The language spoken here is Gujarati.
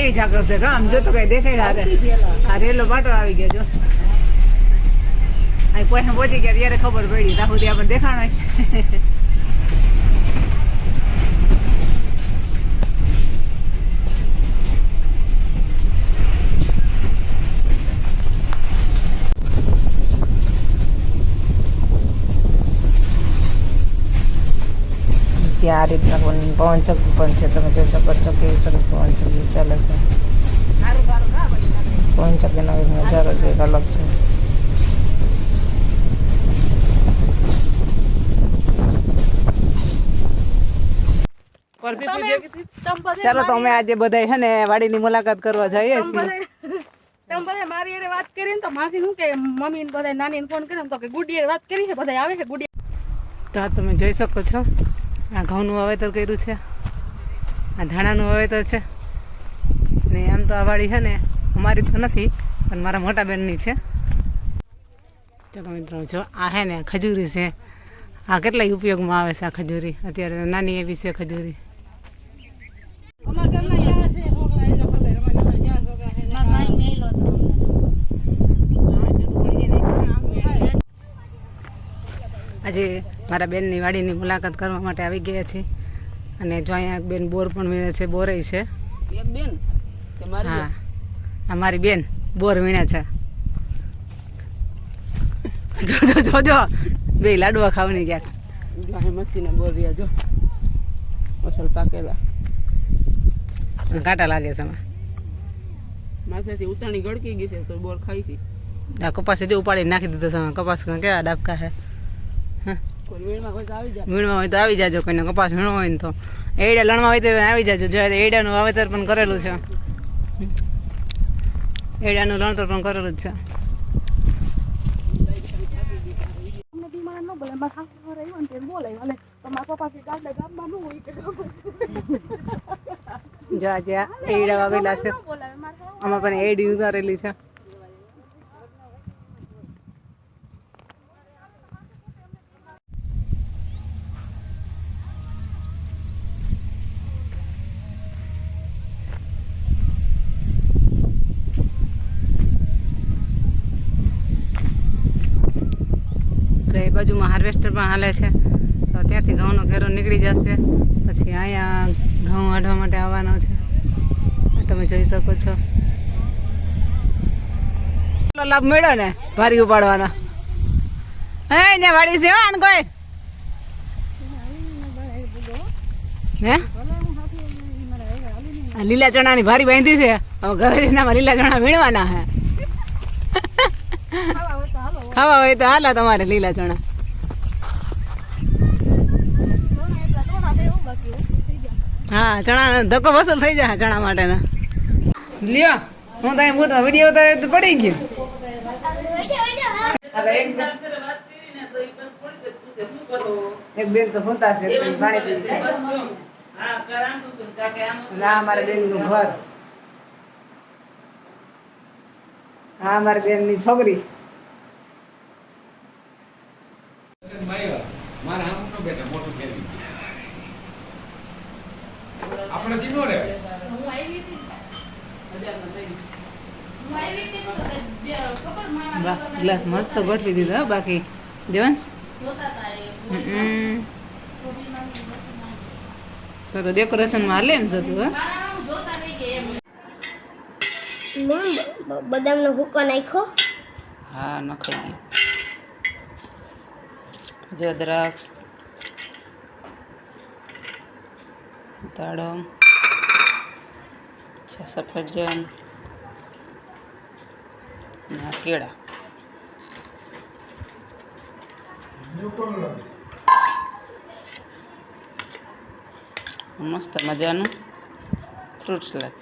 કેવી ઝાકર છે આમ જો તો કઈ દેખાય હારે આ રેલો પાટો આવી ગયો જો અહીં કોઈ પહોંચી ગયા ત્યારે ખબર પડી ત્યાં સુધી આપણને દેખાણ ત્યાં આ રીતના પવન ચક્કી પણ છે. તમે જોઈ શકો છો કેવી સરસ પવન ચક્કી ચાલે છે. પવન ચક્કીનો એક નજારો છે, એક અલગ છે. ચાલો તો અમે આજે બધા છે ને વાડીની મુલાકાત કરવા જઈએ છીએ. તમે બધા મારી હારે વાત કરીને તો માસી શું કે મમ્મી ને બધા નાની ને ફોન કર્યો તો કે ગુડી વાત કરી છે, બધા આવે છે ગુડી. તો આ તમે જોઈ શકો છો આ ઘઉંનું વાવેતર કર્યું છે, આ ધાણાનું વાવેતર છે ને આમ તો આ વાડી છે ને અમારી તો નથી પણ મારા મોટા બેનની છે. ચાલો મિત્રો જો આ છે ને ખજૂરી છે, આ કેટલાય ઉપયોગમાં આવે છે આ ખજૂરી. અત્યારે નાની એવી છે ખજૂરી. આજે મારા બેનની વાડીની મુલાકાત કરવા માટે આવી ગયા છે અને જો અહીંયા બેન બોર પણ વીણે છે, બોરય છે. હા અમારી બેન બોર વીણે છે. જોજો જોજો બે લાડવા ખાવાની ક્યાંક મસ્તીના બોર રહ્યા જો અસલ પાકેલા કાંટા લાગે છે માથેથી ઉતાણી ગળકી ગઈ છે તો બોર ખાઈ છે. આ કપાસ જો ઉપાડી નાખી દીધો છે. કપાસ કેવા ડાબકા છે. વીણમાં હોય તો આવી જાજો. કોઈને કપાસ વીણવો હોય ને તો એડા લણવા હોય તો આવી જાજો. જો એડાનું વાવેતર પણ કરેલું છે, એડાનું લણતર પણ કરેલું જ છે. જો આજે એડા વાવેલા છે, આમાં પણ એડી ઉતારેલી છે. તો એ બાજુમાં હાર્વેસ્ટર પણ હાલે છે, તો ત્યાંથી ઘઉંનો ઘેરો નીકળી જશે. પછી અહીંયા ઘઉં વાઢવા માટે આવવાનો છે. તમે જોઈ શકો છો લાભ મળ્યો ને ભારી ઉપાડવાનો. હે ને વાડી છે આને કોઈ હે લીલા ચણાની ભારી બાંધી છે. હવે ઘરે જઈને લીલા ચણા વીણવાના હે. ખાવા હોય તો હાલો તમારે લીલા ચણા. હા ચણા ધક્કો વસૂલ થઈ જાય ચણા માટેના. લ્યો હું તો મોટો વિડીયો ઉતારે તો પડી ગયો. એક બેન તો હોતા છે પાણી પી છે. ના અમારા બેન નું ઘર. હા અમારા બેન ની છોકરી. આપણે જીનો રે ગ્લાસ મસ્ત ગોઠવી દીધો. બાકી દેવાંશ તો ડેકોરેશનમાં હાલે એમ જતું. બદામનો ભૂકો નાખ્યો. હા નખાઈ ગયો. જો દ્રાક્ષ, દાડમ છે, સફરજન ના કેળા. મસ્ત મજાનું ફ્રૂટ સલાડ.